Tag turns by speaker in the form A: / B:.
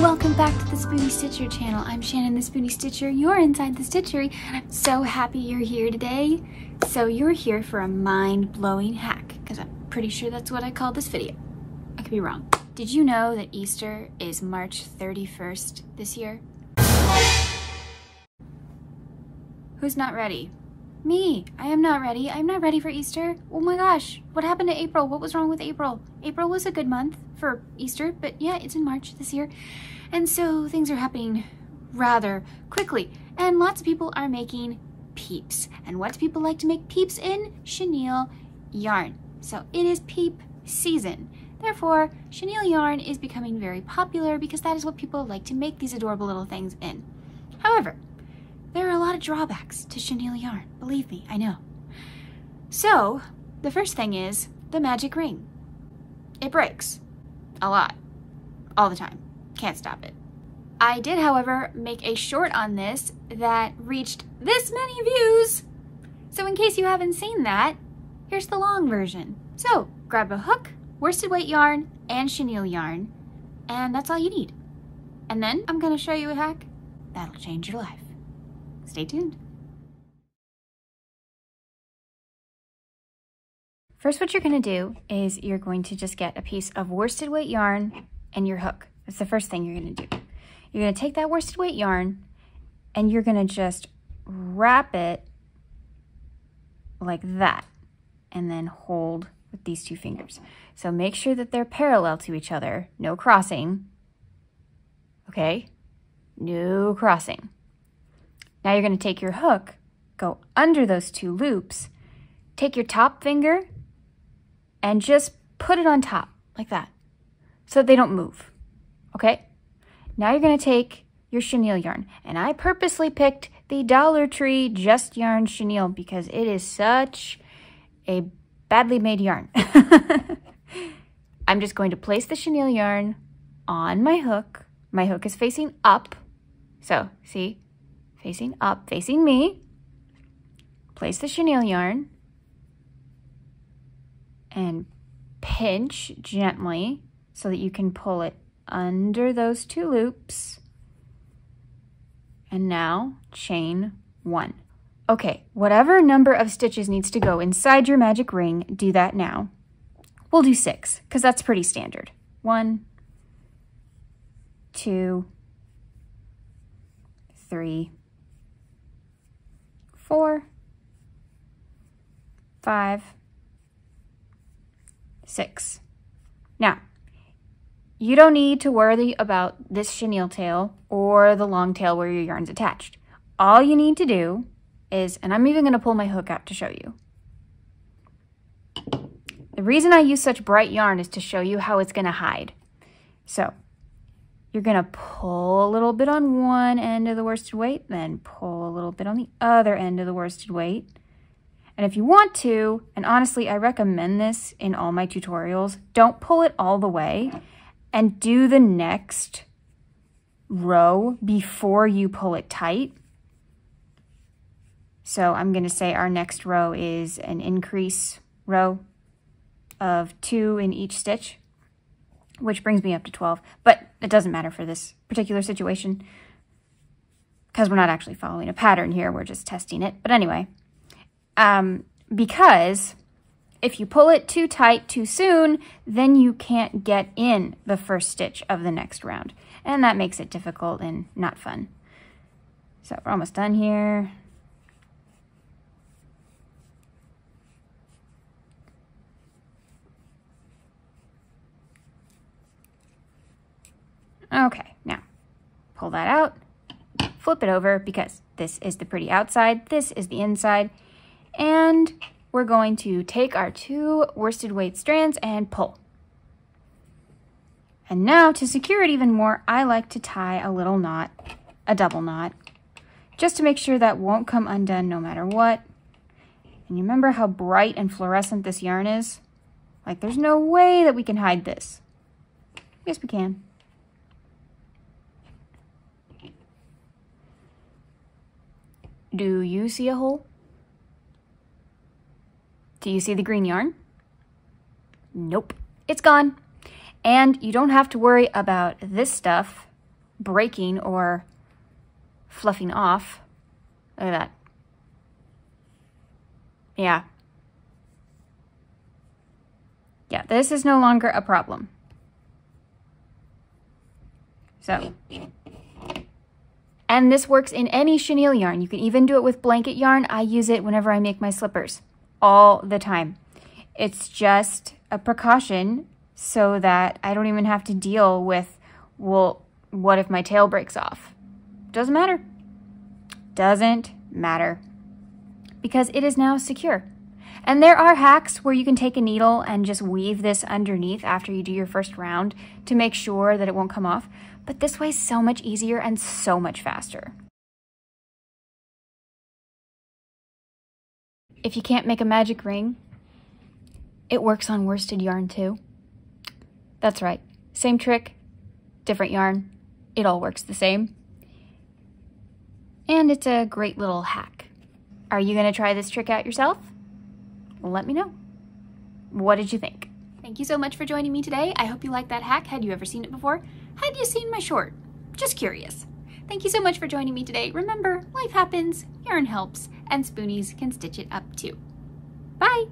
A: Welcome back to the Spoonie Stitcher channel. I'm Shannon, the Spoonie Stitcher. You're inside the stitchery, and I'm so happy you're here today. So you're here for a mind-blowing hack, because I'm pretty sure that's what I called this video. I could be wrong. Did you know that Easter is March 31st this year? Who's not ready? Me. I am not ready. I'm not ready for Easter. Oh my gosh. What happened to April? What was wrong with April? April was a good month for Easter, but yeah, it's in March this year. And so things are happening rather quickly. And lots of people are making peeps. And what do people like to make peeps in? Chenille yarn. So it is peep season. Therefore, chenille yarn is becoming very popular because that is what people like to make these adorable little things in. However, there are a lot of drawbacks to chenille yarn. Believe me, I know. So, the first thing is the magic ring. It breaks. A lot. All the time. Can't stop it. I did, however, make a short on this that reached this many views. So in case you haven't seen that, here's the long version. So, grab a hook, worsted weight yarn, and chenille yarn, and that's all you need. And then I'm going to show you a hack that'll change your life. Stay tuned. First, what you're going to do is you're going to just get a piece of worsted weight yarn and your hook. That's the first thing you're going to do. You're going to take that worsted weight yarn and you're going to just wrap it like that and then hold with these two fingers. So make sure that they're parallel to each other. No crossing. Okay? No crossing. Now you're going to take your hook, go under those two loops, take your top finger, and just put it on top, like that, so that they don't move, okay? Now you're going to take your chenille yarn, and I purposely picked the Dollar Tree Just Yarn Chenille because it is such a badly made yarn. I'm just going to place the chenille yarn on my hook. My hook is facing up, so see? Facing up, facing me. Place the chenille yarn and pinch gently so that you can pull it under those two loops. And now chain one. Okay, whatever number of stitches needs to go inside your magic ring, do that now. We'll do 6 because that's pretty standard. 1, 2, 3, 4, 5, 6. Now, you don't need to worry about this chenille tail or the long tail where your yarn's attached. All you need to do is, and I'm even going to pull my hook out to show you. The reason I use such bright yarn is to show you how it's going to hide. So, you're going to pull a little bit on one end of the worsted weight, then pull a little bit on the other end of the worsted weight. And if you want to, and honestly, I recommend this in all my tutorials, don't pull it all the way and do the next row before you pull it tight. So I'm going to say our next row is an increase row of 2 in each stitch, which brings me up to 12, but it doesn't matter for this particular situation because we're not actually following a pattern here, we're just testing it. But anyway, because if you pull it too tight too soon, then you can't get in the first stitch of the next round, and that makes it difficult and not fun. So we're almost done here. Okay, now pull that out, flip it over because this is the pretty outside, this is the inside, and we're going to take our 2 worsted weight strands and pull. And now to secure it even more, I like to tie a little knot, a double knot, just to make sure that won't come undone no matter what. And you remember how bright and fluorescent this yarn is? Like, there's no way that we can hide this. Yes, we can. Do you see a hole? Do you see the green yarn? Nope, it's gone. And you don't have to worry about this stuff breaking or fluffing off. Look at that. Yeah. Yeah, this is no longer a problem. So, and this works in any chenille yarn. You can even do it with blanket yarn. I use it whenever I make my slippers, all the time. It's just a precaution so that I don't even have to deal with, well, what if my tail breaks off? Doesn't matter. Doesn't matter. Because it is now secure. And there are hacks where you can take a needle and just weave this underneath after you do your first round to make sure that it won't come off. But this way is so much easier and so much faster. If you can't make a magic ring, it works on worsted yarn too. That's right. Same trick, different yarn. It all works the same. And it's a great little hack. Are you going to try this trick out yourself? Let me know. What did you think? Thank you so much for joining me today. I hope you liked that hack. Had you ever seen it before? Had you seen my short? Just curious. Thank you so much for joining me today. Remember, life happens, yarn helps, and spoonies can stitch it up too. Bye!